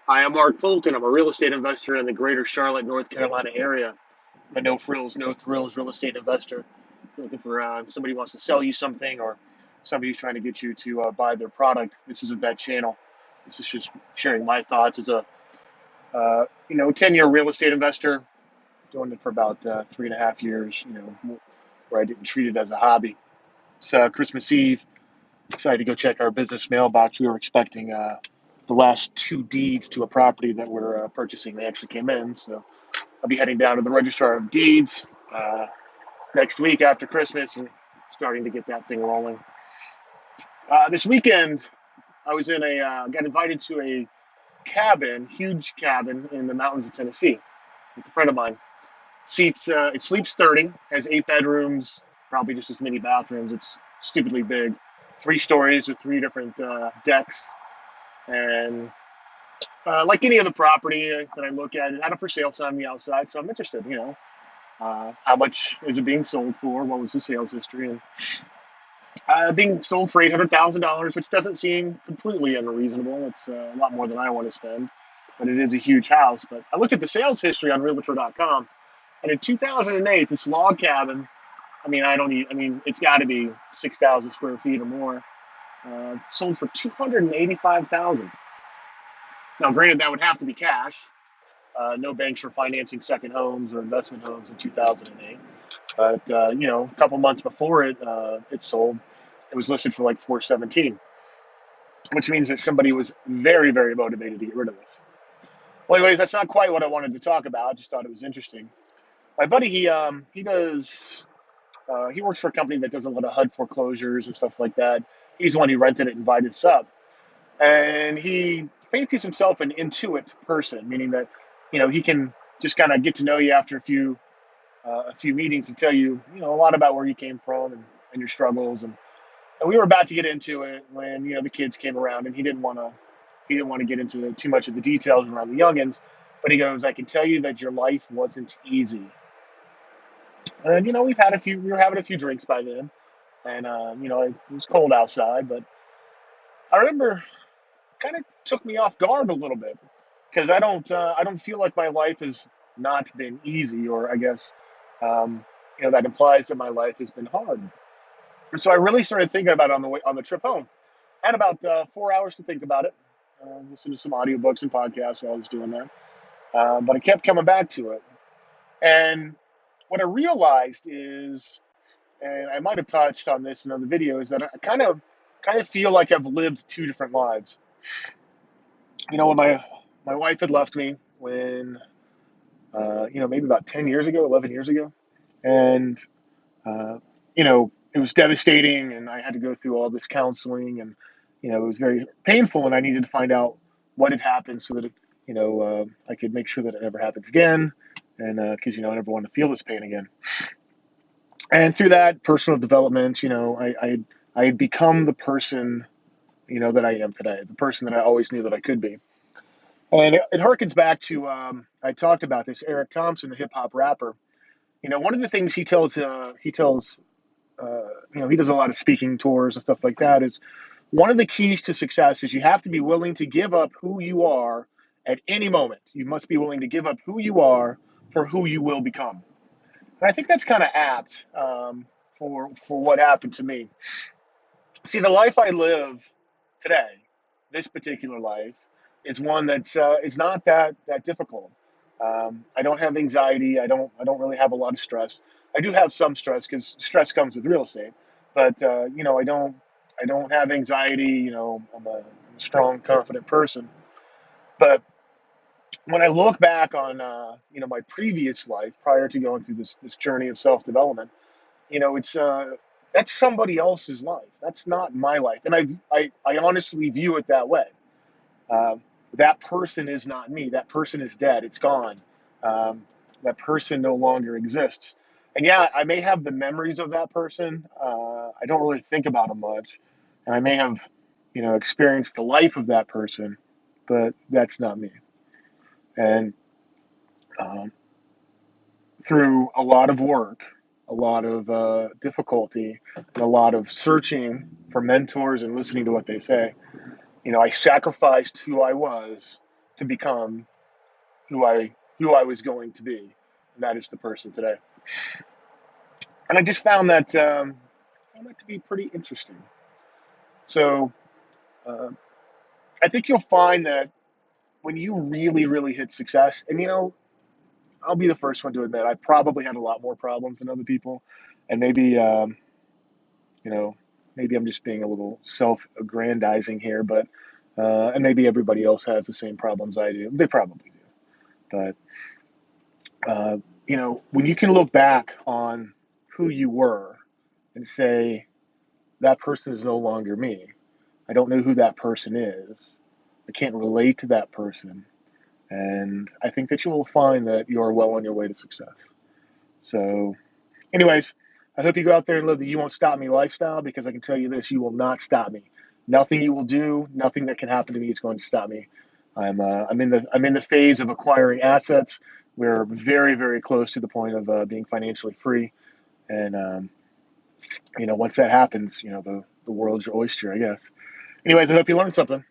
Hi, I'm Mark Fulton. I'm a real estate investor in the greater Charlotte, North Carolina area. I'm a no frills, no thrills real estate investor. If you're looking for somebody who wants to sell you something or somebody who's trying to get you to buy their product, this isn't that channel. This is just sharing my thoughts as a 10-year real estate investor, doing it for about 3.5 years. Where I didn't treat it as a hobby. It's Christmas Eve. Decided to go check our business mailbox. We were expecting the last two deeds to a property that we're purchasing. They actually came in, so I'll be heading down to the registrar of deeds next week after Christmas and starting to get that thing rolling. This weekend, I was got invited to a cabin, huge cabin in the mountains of Tennessee with a friend of mine. It sleeps 30, has 8 bedrooms, probably just as many bathrooms. It's stupidly big, 3 stories with 3 different decks. And like any other property that I look at, it had a for sale sign on the outside, so I'm interested. How much is it being sold for? What was the sales history? And being sold for $800,000, which doesn't seem completely unreasonable. It's a lot more than I want to spend, but it is a huge house. But I looked at the sales history on Realtor.com, and in 2008, this log cabin. It's got to be 6,000 square feet or more. Sold for 285,000. Now, granted, that would have to be cash. No banks were financing second homes or investment homes in 2008. But a couple months before it sold, it was listed for like 417, which means that somebody was very, very motivated to get rid of this. Well, anyways, that's not quite what I wanted to talk about. I just thought it was interesting. My buddy, he works for a company that does a lot of HUD foreclosures and stuff like that. He's the one who rented it and invited us up, and he fancies himself an intuit person, meaning that he can just kind of get to know you after a few meetings and tell you a lot about where you came from and your struggles. And we were about to get into it when the kids came around, and he didn't want to get into too much of the details around the youngins, but he goes, I can tell you that your life wasn't easy. And we were having a few drinks by then, and it was cold outside, but I remember kind of took me off guard a little bit because I don't feel like my life has not been easy, or I guess that implies that my life has been hard. And so I really started thinking about it on the trip home. I had about 4 hours to think about it. Listen to some audiobooks and podcasts while I was doing that, but I kept coming back to it. And what I realized is, and I might have touched on this in other videos, that I kind of feel like I've lived two different lives. When my wife had left me when maybe about 10 years ago, 11 years ago, and it was devastating, and I had to go through all this counseling, and it was very painful, and I needed to find out what had happened so that I could make sure that it never happens again, and because I never want to feel this pain again. And through that personal development, I had become the person that I am today, the person that I always knew that I could be. And it harkens back to I talked about this, Eric Thompson, the hip hop rapper. One of the things he tells he does a lot of speaking tours and stuff like that. Is one of the keys to success is you have to be willing to give up who you are at any moment. You must be willing to give up who you are for who you will become. And I think that's kind of apt for what happened to me. See, the life I live today, this particular life, is one that's is not that difficult. I don't have anxiety. I don't really have a lot of stress. I do have some stress because stress comes with real estate, but I don't have anxiety. I'm a strong, confident person. But when I look back on my previous life prior to going through this journey of self development, it's that's somebody else's life. That's not my life, and I honestly view it that way. Uh, that person is not me. That person is dead. It's gone. Um, that person no longer exists. And yeah, I may have the memories of that person. I don't really think about them much, and I may have experienced the life of that person, but that's not me. And um, through a lot of work, a lot of difficulty, and a lot of searching for mentors and listening to what they say, I sacrificed who I was to become who I was going to be, and that is the person today. And I just found that to be pretty interesting. So uh, I think you'll find that when you really, really hit success, and I'll be the first one to admit I probably had a lot more problems than other people, and you know, maybe I'm just being a little self-aggrandizing here, but and maybe everybody else has the same problems I do. They probably do, but when you can look back on who you were and say that person is no longer me. I don't know who that person is. I can't relate to that person, and I think that you will find that you are well on your way to success. So anyways, I hope you go out there and live the "you won't stop me" lifestyle, because I can tell you this: you will not stop me. Nothing you will do, nothing that can happen to me is going to stop me. I'm in the phase of acquiring assets. We're very, very close to the point of being financially free, and once that happens, the world's your oyster, I guess. Anyways, I hope you learned something.